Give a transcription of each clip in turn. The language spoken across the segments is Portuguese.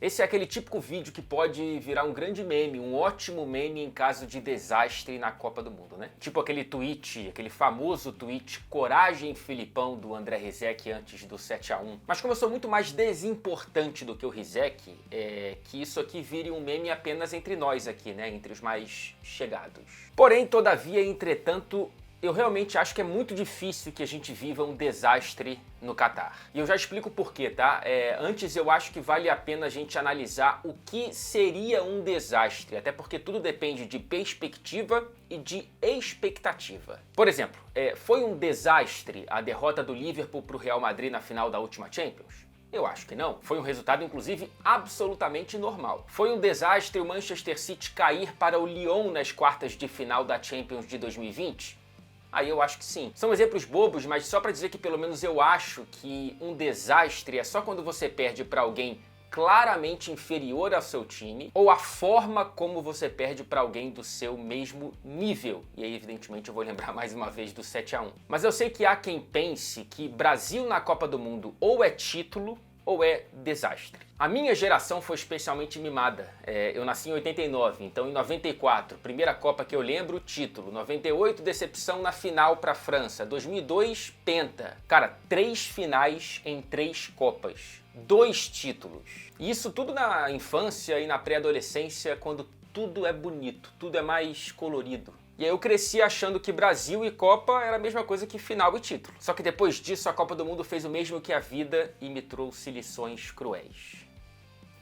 Esse é aquele típico vídeo que pode virar um grande meme, um ótimo meme em caso de desastre na Copa do Mundo, né? Tipo aquele tweet, aquele famoso tweet Coragem Filipão do André Rizek antes do 7-1. Mas como eu sou muito mais desimportante do que o Rizek, que isso aqui vire um meme apenas entre nós aqui, né? Entre os mais chegados. Porém, todavia, entretanto, eu realmente acho que é muito difícil que a gente viva um desastre no Catar. E eu já explico por quê, tá? Antes eu acho que vale a pena a gente analisar o que seria um desastre, até porque tudo depende de perspectiva e de expectativa. Por exemplo, foi um desastre a derrota do Liverpool para o Real Madrid na final da última Champions? Eu acho que não. Foi um resultado, inclusive, absolutamente normal. Foi um desastre o Manchester City cair para o Lyon nas quartas de final da Champions de 2020? Aí eu acho que sim. São exemplos bobos, mas só para dizer que pelo menos eu acho que um desastre é só quando você perde para alguém claramente inferior ao seu time ou a forma como você perde para alguém do seu mesmo nível. E aí, evidentemente, eu vou lembrar mais uma vez do 7-1. Mas eu sei que há quem pense que Brasil na Copa do Mundo ou é título ou é desastre. A minha geração foi especialmente mimada. Eu nasci em 89, então em 94, primeira Copa que eu lembro, título. 98, decepção na final para a França. 2002, penta. Cara, 3 finais em 3 Copas. 2 títulos. E isso tudo na infância e na pré-adolescência, quando tudo é bonito, tudo é mais colorido. E aí eu cresci achando que Brasil e Copa era a mesma coisa que final e título. Só que depois disso a Copa do Mundo fez o mesmo que a vida e me trouxe lições cruéis.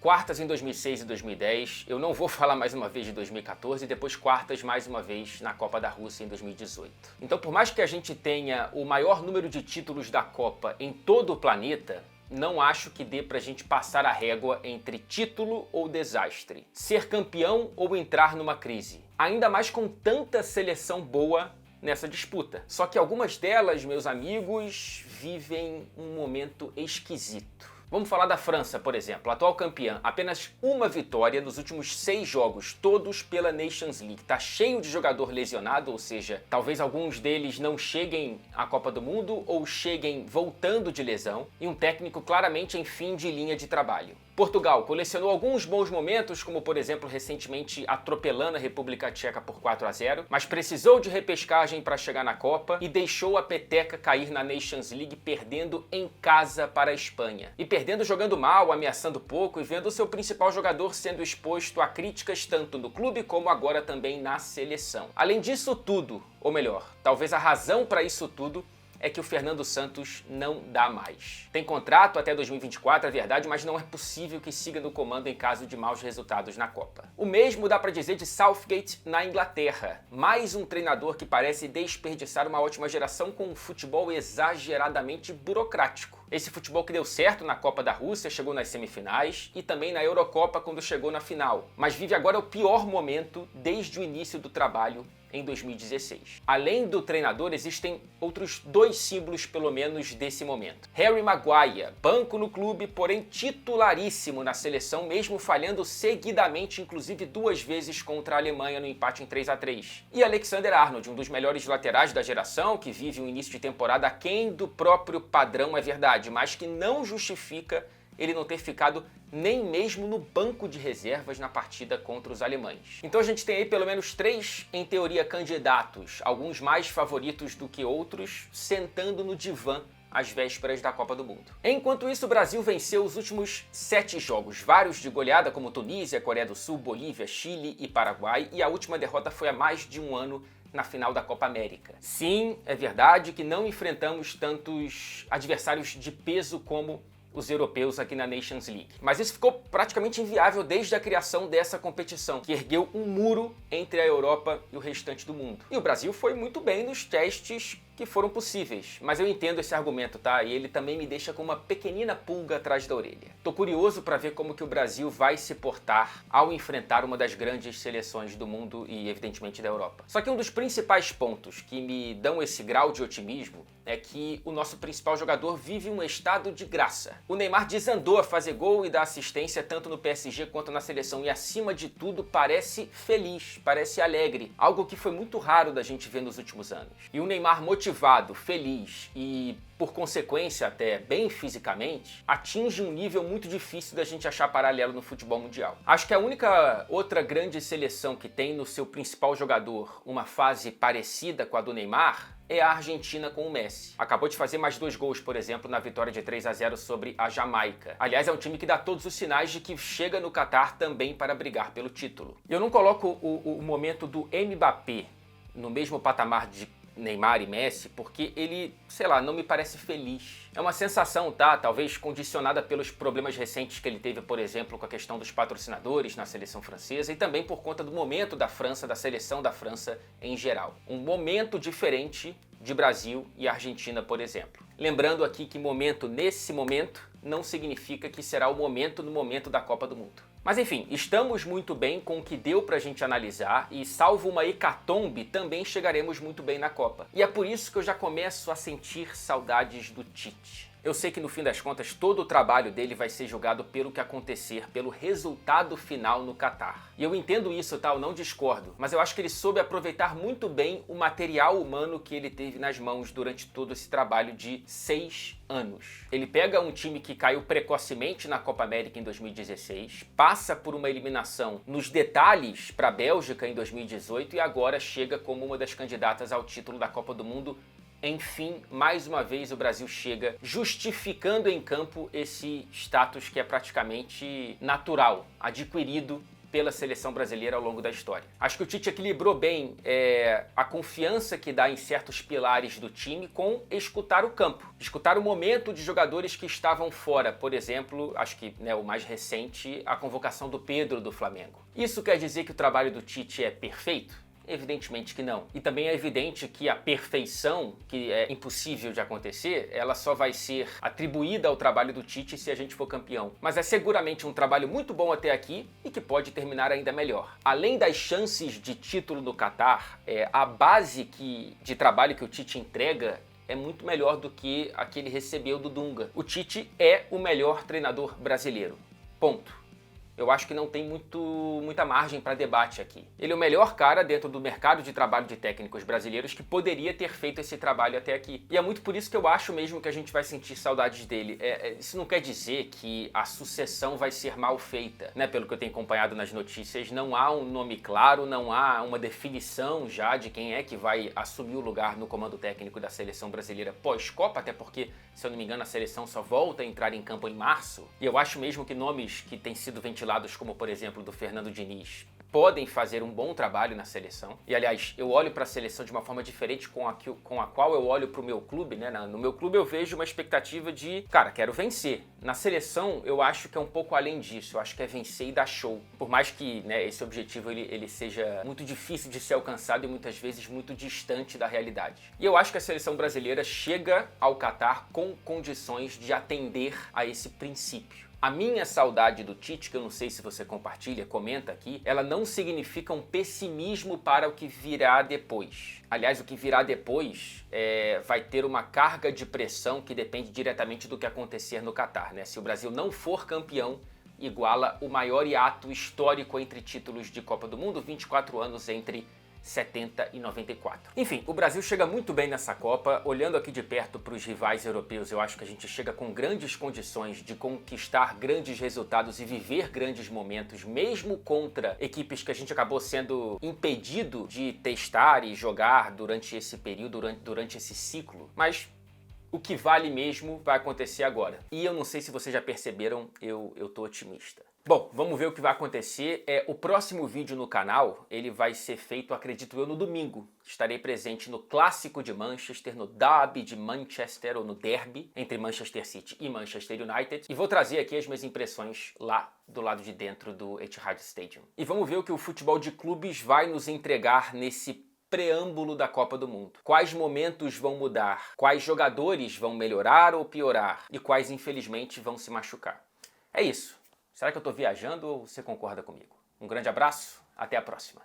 Quartas em 2006 e 2010, eu não vou falar mais uma vez de 2014 e depois quartas mais uma vez na Copa da Rússia em 2018. Então por mais que a gente tenha o maior número de títulos da Copa em todo o planeta, não acho que dê pra gente passar a régua entre título ou desastre, ser campeão ou entrar numa crise. Ainda mais com tanta seleção boa nessa disputa. Só que algumas delas, meus amigos, vivem um momento esquisito. Vamos falar da França, por exemplo, atual campeã, apenas uma vitória nos últimos 6 jogos, todos pela Nations League. Tá cheio de jogador lesionado, ou seja, talvez alguns deles não cheguem à Copa do Mundo ou cheguem voltando de lesão, e um técnico claramente em fim de linha de trabalho. Portugal colecionou alguns bons momentos, como por exemplo recentemente atropelando a República Tcheca por 4-0, mas precisou de repescagem para chegar na Copa e deixou a peteca cair na Nations League perdendo em casa para a Espanha. E perdendo jogando mal, ameaçando pouco e vendo o seu principal jogador sendo exposto a críticas tanto no clube como agora também na seleção. Além disso tudo, ou melhor, talvez a razão para isso tudo é que o Fernando Santos não dá mais. Tem contrato até 2024, é verdade, mas não é possível que siga no comando em caso de maus resultados na Copa. O mesmo dá pra dizer de Southgate na Inglaterra. Mais um treinador que parece desperdiçar uma ótima geração com um futebol exageradamente burocrático. Esse futebol que deu certo na Copa da Rússia, chegou nas semifinais e também na Eurocopa quando chegou na final, mas vive agora o pior momento desde o início do trabalho em 2016. Além do treinador, existem outros 2 símbolos pelo menos desse momento. Harry Maguire, banco no clube, porém titularíssimo na seleção, mesmo falhando seguidamente, inclusive 2 vezes contra a Alemanha no empate em 3-3. E Alexander-Arnold, um dos melhores laterais da geração, que vive um início de temporada aquém do próprio padrão, é verdade, mas que não justifica ele não ter ficado nem mesmo no banco de reservas na partida contra os alemães. Então a gente tem aí pelo menos 3, em teoria, candidatos, alguns mais favoritos do que outros, sentando no divã às vésperas da Copa do Mundo. Enquanto isso, o Brasil venceu os últimos 7 jogos, vários de goleada como Tunísia, Coreia do Sul, Bolívia, Chile e Paraguai, e a última derrota foi há mais de um ano na final da Copa América. Sim, é verdade que não enfrentamos tantos adversários de peso como os europeus aqui na Nations League. Mas isso ficou praticamente inviável desde a criação dessa competição, que ergueu um muro entre a Europa e o restante do mundo. E o Brasil foi muito bem nos testes que foram possíveis, mas eu entendo esse argumento, tá? E ele também me deixa com uma pequenina pulga atrás da orelha. Tô curioso para ver como que o Brasil vai se portar ao enfrentar uma das grandes seleções do mundo e, evidentemente, da Europa. Só que um dos principais pontos que me dão esse grau de otimismo é que o nosso principal jogador vive um estado de graça. O Neymar desandou a fazer gol e dar assistência tanto no PSG quanto na seleção e, acima de tudo, parece feliz, parece alegre, algo que foi muito raro da gente ver nos últimos anos. E o Neymar motivado motivado, feliz e, por consequência, até bem fisicamente, atinge um nível muito difícil da gente achar paralelo no futebol mundial. Acho que a única outra grande seleção que tem no seu principal jogador uma fase parecida com a do Neymar é a Argentina com o Messi. Acabou de fazer mais 2 gols, por exemplo, na vitória de 3-0 sobre a Jamaica. Aliás, é um time que dá todos os sinais de que chega no Catar também para brigar pelo título. Eu não coloco o momento do Mbappé no mesmo patamar de Neymar e Messi, porque ele, sei lá, não me parece feliz. É uma sensação, tá? Talvez condicionada pelos problemas recentes que ele teve, por exemplo, com a questão dos patrocinadores na seleção francesa e também por conta do momento da França, da seleção da França em geral. Um momento diferente de Brasil e Argentina, por exemplo. Lembrando aqui que momento nesse momento não significa que será o momento no momento da Copa do Mundo. Mas enfim, estamos muito bem com o que deu pra gente analisar e, salvo uma hecatombe, também chegaremos muito bem na Copa. E é por isso que eu já começo a sentir saudades do Tite. Eu sei que no fim das contas todo o trabalho dele vai ser julgado pelo que acontecer, pelo resultado final no Catar. E eu entendo isso, tá? Eu não discordo, mas eu acho que ele soube aproveitar muito bem o material humano que ele teve nas mãos durante todo esse trabalho de 6 anos. Ele pega um time que caiu precocemente na Copa América em 2016, passa por uma eliminação nos detalhes para a Bélgica em 2018 e agora chega como uma das candidatas ao título da Copa do Mundo. Enfim, mais uma vez o Brasil chega justificando em campo esse status que é praticamente natural, adquirido pela seleção brasileira ao longo da história. Acho que o Tite equilibrou bem a confiança que dá em certos pilares do time com escutar o campo. Escutar o momento de jogadores que estavam fora. Por exemplo, acho que o mais recente, a convocação do Pedro do Flamengo. Isso quer dizer que o trabalho do Tite é perfeito? Evidentemente que não. E também é evidente que a perfeição, que é impossível de acontecer, ela só vai ser atribuída ao trabalho do Tite se a gente for campeão. Mas é seguramente um trabalho muito bom até aqui e que pode terminar ainda melhor. Além das chances de título no Catar, a base de trabalho que o Tite entrega é muito melhor do que a que ele recebeu do Dunga. O Tite é o melhor treinador brasileiro. Ponto. Eu acho que não tem muita margem para debate aqui. Ele é o melhor cara dentro do mercado de trabalho de técnicos brasileiros que poderia ter feito esse trabalho até aqui. E é muito por isso que eu acho mesmo que a gente vai sentir saudades dele. Isso não quer dizer que a sucessão vai ser mal feita, né? Pelo que eu tenho acompanhado nas notícias, não há um nome claro, não há uma definição já de quem é que vai assumir o lugar no comando técnico da seleção brasileira pós-Copa, até porque, se eu não me engano, a seleção só volta a entrar em campo em março. E eu acho mesmo que nomes que têm sido ventilados como, por exemplo, do Fernando Diniz, podem fazer um bom trabalho na seleção. E, aliás, eu olho para a seleção de uma forma diferente com a qual eu olho para o meu clube, né? No meu clube eu vejo uma expectativa de, cara, quero vencer. Na seleção, eu acho que é um pouco além disso. Eu acho que é vencer e dar show. Por mais que esse objetivo ele seja muito difícil de ser alcançado e muitas vezes muito distante da realidade. E eu acho que a seleção brasileira chega ao Catar com condições de atender a esse princípio. A minha saudade do Tite, que eu não sei se você compartilha, comenta aqui, ela não significa um pessimismo para o que virá depois. Aliás, o que virá depois vai ter uma carga de pressão que depende diretamente do que acontecer no Catar, né? Se o Brasil não for campeão, iguala o maior hiato histórico entre títulos de Copa do Mundo, 24 anos entre 70 e 94. Enfim, o Brasil chega muito bem nessa Copa. Olhando aqui de perto para os rivais europeus, eu acho que a gente chega com grandes condições de conquistar grandes resultados e viver grandes momentos, mesmo contra equipes que a gente acabou sendo impedido de testar e jogar durante esse período, durante esse ciclo. Mas o que vale mesmo vai acontecer agora. E eu não sei se vocês já perceberam, eu tô otimista. Bom, vamos ver o que vai acontecer. O próximo vídeo no canal, ele vai ser feito, acredito eu, no domingo. Estarei presente no Clássico de Manchester, no Derby de Manchester, ou no Derby, entre Manchester City e Manchester United. E vou trazer aqui as minhas impressões lá do lado de dentro do Etihad Stadium. E vamos ver o que o futebol de clubes vai nos entregar nesse preâmbulo da Copa do Mundo. Quais momentos vão mudar? Quais jogadores vão melhorar ou piorar? E quais, infelizmente, vão se machucar? É isso. Será que eu estou viajando ou você concorda comigo? Um grande abraço, até a próxima.